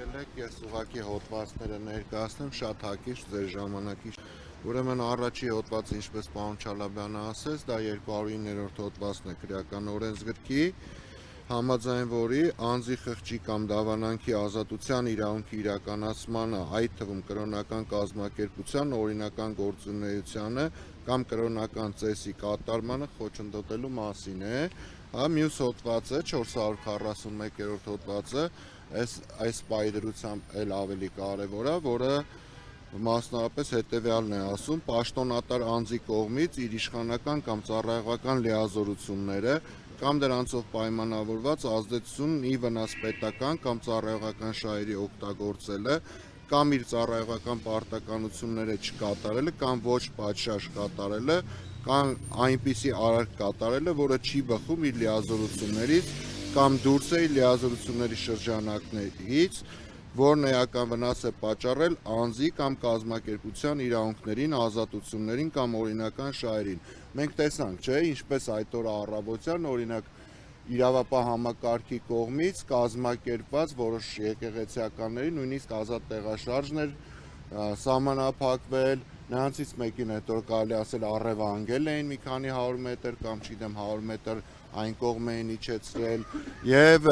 Ելեք ես ուղղակի հոդվածները ներկայացնեմ շատ հակիրճ ձեր ժամանակի։ Ուրեմն առաջի հոդվածը, ինչպես պարոն Չալաբյանը ասեց, դա 209-րդ հոդվածն է քրեական օրենսգրքի, համաձայն որի անձի խղճի կամ դավանանքի ազատության իրավունքի իրականացմանը, այդ թվում կրոնական կազմակերպության օրինական գործունեությանը կամ կրոնական ծեսի կատարմանը խոչընդոտելու մասին է։ Մյուս հոդվածը 441-րդ հոդվածը այս պայդրությամբ էլ ավելի կարևոր է, որը մասնավորապես հետևյալն է ասում. պաշտոնատար անձի կողմից իր իշխանական կամ ծառայողական լիազորությունները կամ դրանցով պայմանավորված ազդեցությունն ի վնաս պետական կամ ծառայողական շահերի օգտագործելը կամ իր ծառայողական պարտականությունները չկատարելը կամ ոչ պատշաճ կատարելը կամ այնպիսի արարք կատարելը, որը չի բխում իր լիազորություններից կամ դուրս է իր լիազորությունների շրջանակներից, որն էական վնաս է պատճառել անձի կամ կազմակերպության իրավունքներին, ազատություններին կամ օրինական շահերին։ Մենք տեսանք, չէ, ինչպես այդ օրը առավոտյան, օրինակ իրավապահ համակարգի կողմից կազմակերպված որոշ եկեղեցիականների նույնիսկ ազատ տեղաշարժներ սահմանափակվել, նրանցից մեկին հետ որ կարելի ասել առևանգել էին մի քանի 100 մետր կամ չգիտեմ 100 մետր այն կողմ էին իջեցրել եւ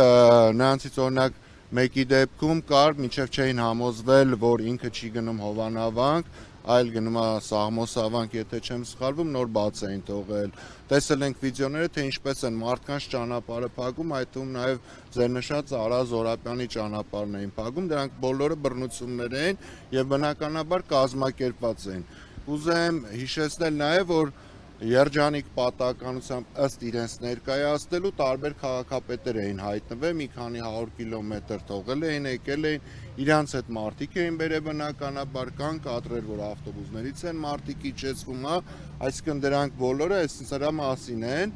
նրանցից օրինակ մեկի դեպքում կար մինչև չէին համոզվել, որ ինքը չի գնում Հովանավանք, այլ գնում է Սաղմոսավանք, եթե չեմ սխալվում, նոր բաց էին թողել։ Տեսել ենք վիդեոները, թե ինչպես են մարդկանց ճանապարհը փակում, այդ թվում նաև ձեր նշած Արա Զորապյանի ճանապարհն էին փակում, դրանք բոլորը բռնություններ էին եւ բնականաբար կազմակերպված էին։ Կուզեմ հիշեցնել նաև, որ երջանիկ պատահականությամբ ըստ իրենց ներկայացնելու տարբեր քաղաքապետեր էին հայտնվել, մի քանի 100 կիլոմետր թողել էին, եկել էին, իրանց հետ մարդիկ էին բերել բնականաբար, կան կադրեր, որ ավտոբուսներից են մարդիկ իջեցվում, այսինքն դրանք բոլորը սրա մասին են։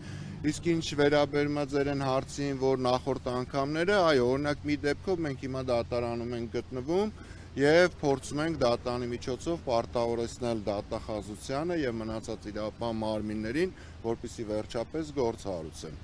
Իսկ ինչ վերաբերում է ձեր հարցին, որ նախորդ անգամները, այո, օրինակ մի դեպքով մենք հիմա դատարանում ենք գտնվում եւ փորձում ենք դատանի միջոցով պարտավորեցնել դատախազությանը եւ մնացած իրավապահ մարմիններին, որպեսզի վերջապես գործ հարուցեն։